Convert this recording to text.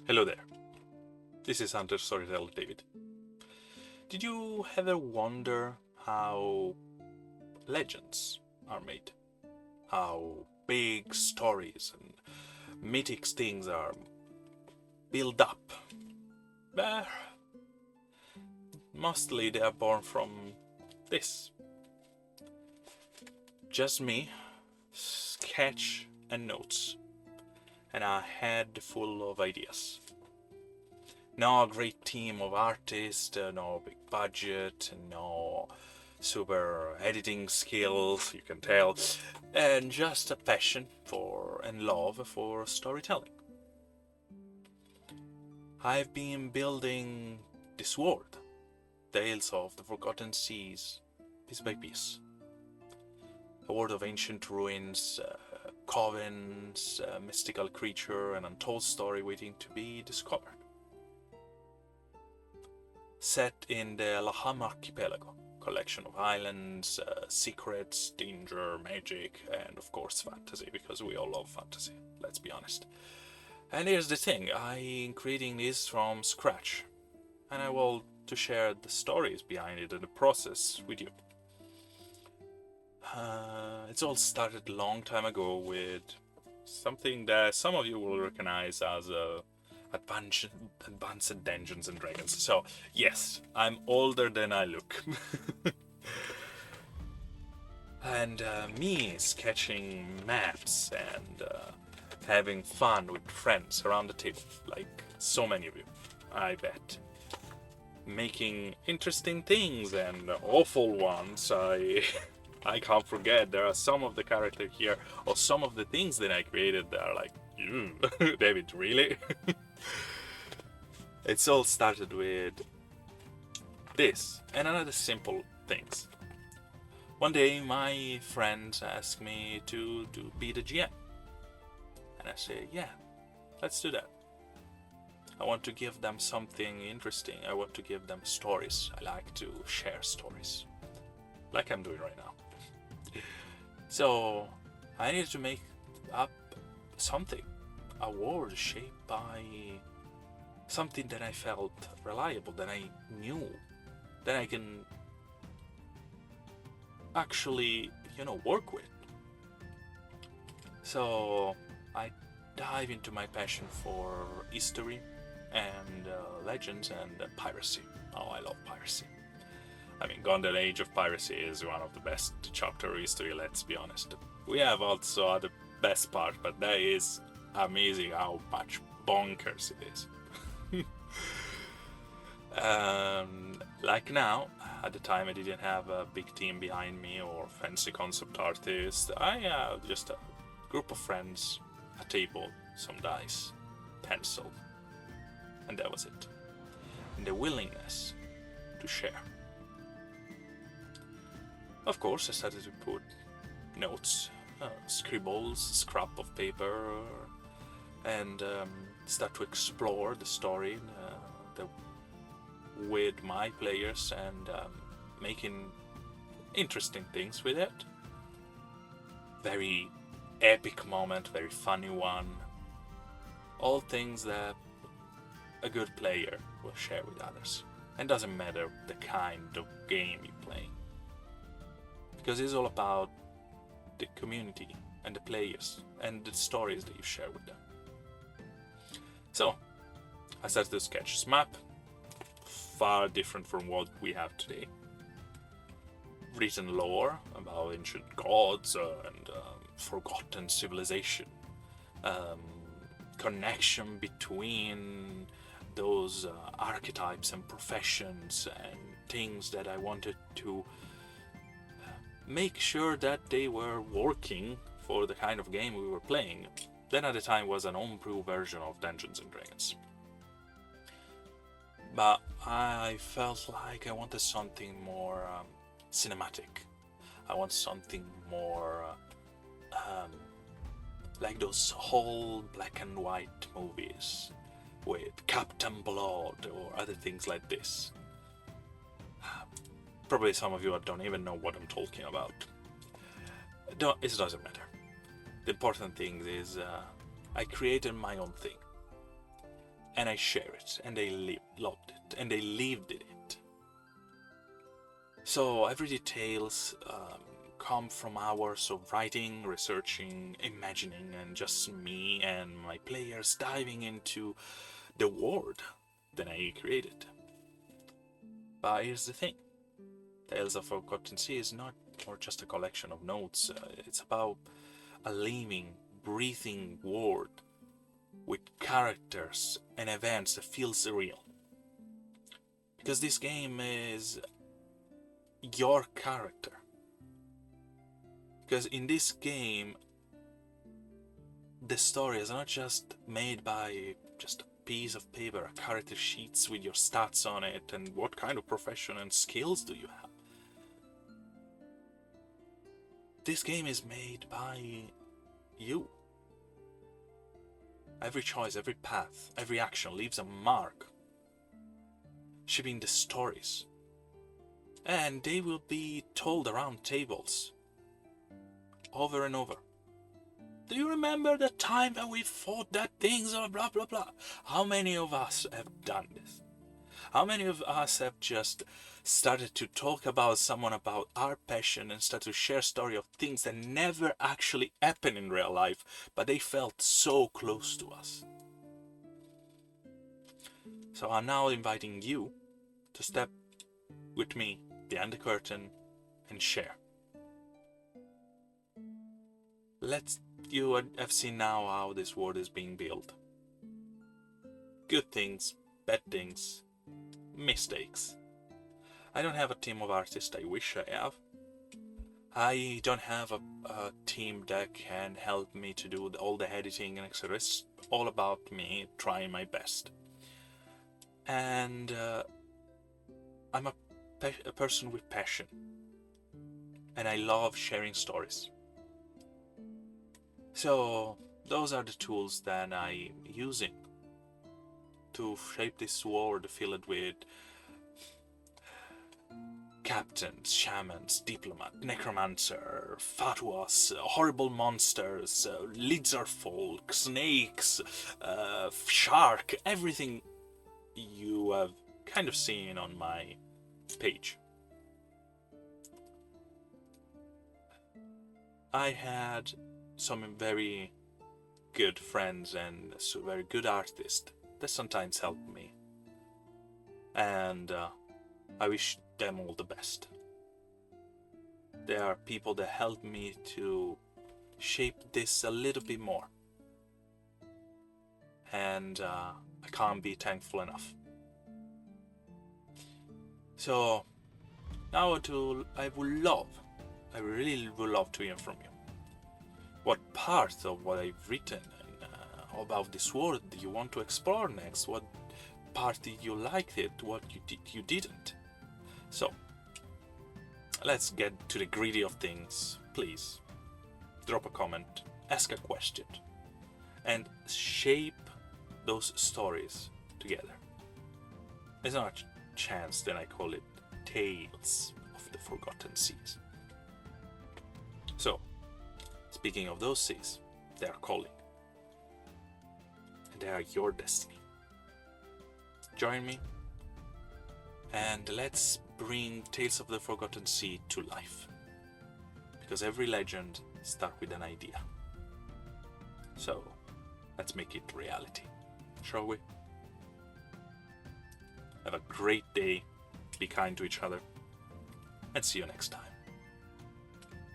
Hello there. This is Hunter Storyteller David. Did you ever wonder how legends are made? How big stories and mythic things are built up? Well, mostly they are born from this. Just me, sketch and notes, and a head full of ideas. No great team of artists, no big budget, no super editing skills, you can tell, and just a passion for and love for storytelling. I've been building this world, Tales of the Forgotten Seas, piece by piece. A world of ancient ruins, covens, a mystical creature, an untold story waiting to be discovered. Set in the Laham Archipelago, collection of islands, secrets, danger, magic, and of course fantasy, because we all love fantasy, let's be honest. And here's the thing, I'm creating this from scratch, and I want to share the stories behind it and the process with you. It's all started a long time ago with something that some of you will recognize as advanced Dungeons and Dragons. So yes, I'm older than I look. And me sketching maps and having fun with friends around the table, like so many of you, I bet. Making interesting things and awful ones. I can't forget. There are some of the characters here, or some of the things that I created that are like, David, really? It's all started with this and another simple things. One day, my friends asked me to be the GM, and I say, yeah, let's do that. I want to give them something interesting. I want to give them stories. I like to share stories, like I'm doing right now. So I needed to make up something, a world shaped by something that I felt reliable, that I knew, that I can actually, work with. So I dive into my passion for history and legends and piracy. Oh, I love piracy. I mean, Golden Age of Piracy is one of the best chapter of history, let's be honest. We have also other best part, but that is amazing how much bonkers it is. Like now, at the time I didn't have a big team behind me or fancy concept artist. I have just a group of friends, a table, some dice, pencil, and that was it. And the willingness to share. Of course, I started to put notes, scribbles, scrap of paper, and start to explore the story with my players and making interesting things with it. Very epic moment, very funny one. All things that a good player will share with others. And doesn't matter the kind of game you play. Because it's all about the community and the players and the stories that you share with them. So, I started to sketch this map, far different from what we have today. Written lore about ancient gods and forgotten civilization. Connection between those archetypes and professions and things that I wanted to make sure that they were working for the kind of game we were playing. Then at the time was an homebrew version of Dungeons and Dragons. But I felt like I wanted something more cinematic. I want something more like those whole black and white movies with Captain Blood or other things like this. Probably some of you don't even know what I'm talking about. It doesn't matter. The important thing is I created my own thing. and I share it, and they loved it, and they lived it. So every details come from hours of writing, researching, imagining, and just me and my players diving into the world that I created. But here's the thing. Tales of Forgotten Sea is not or just a collection of notes. It's about a living, breathing world with characters and events that feels real. Because this game is your character. Because in this game, the story is not just made by just a piece of paper, a character sheets with your stats on it, and what kind of profession and skills do you have. This game is made by you. Every choice, every path, every action leaves a mark, shaping the stories. And they will be told around tables, over and over. Do you remember the time that we fought that things or blah blah blah? How many of us have done this? How many of us have just started to talk about someone about our passion and start to share story of things that never actually happen in real life, but they felt so close to us? So I'm now inviting you to step with me behind the curtain and share. You have seen now how this world is being built. Good things, bad things, mistakes. I don't have a team of artists. I wish I have. I don't have a team that can help me to do all the editing and etc. It's all about me trying my best. And I'm a person with passion. And I love sharing stories. So those are the tools that I'm using to shape this world filled with captains, shamans, diplomat, necromancer, fatwas, horrible monsters, lizard folk, snakes, shark, everything you have kind of seen on my page. I had some very good friends and very good artists that sometimes help me, and I wish them all the best. There are people that help me to shape this a little bit more, and I can't be thankful enough. So now I really would love to hear from you. What part of what I've written and about this world do you want to explore next? What part did you like it? What you didn't? So let's get to the gritty of things. Please drop a comment, ask a question, and shape those stories together. There's not a chance that I call it Tales of the Forgotten Seas. So, speaking of those seas, they are calling. And they are your destiny. Join me, and let's bring Tales of the Forgotten Sea to life. Because every legend starts with an idea. So, let's make it reality, shall we? Have a great day, be kind to each other, and see you next time.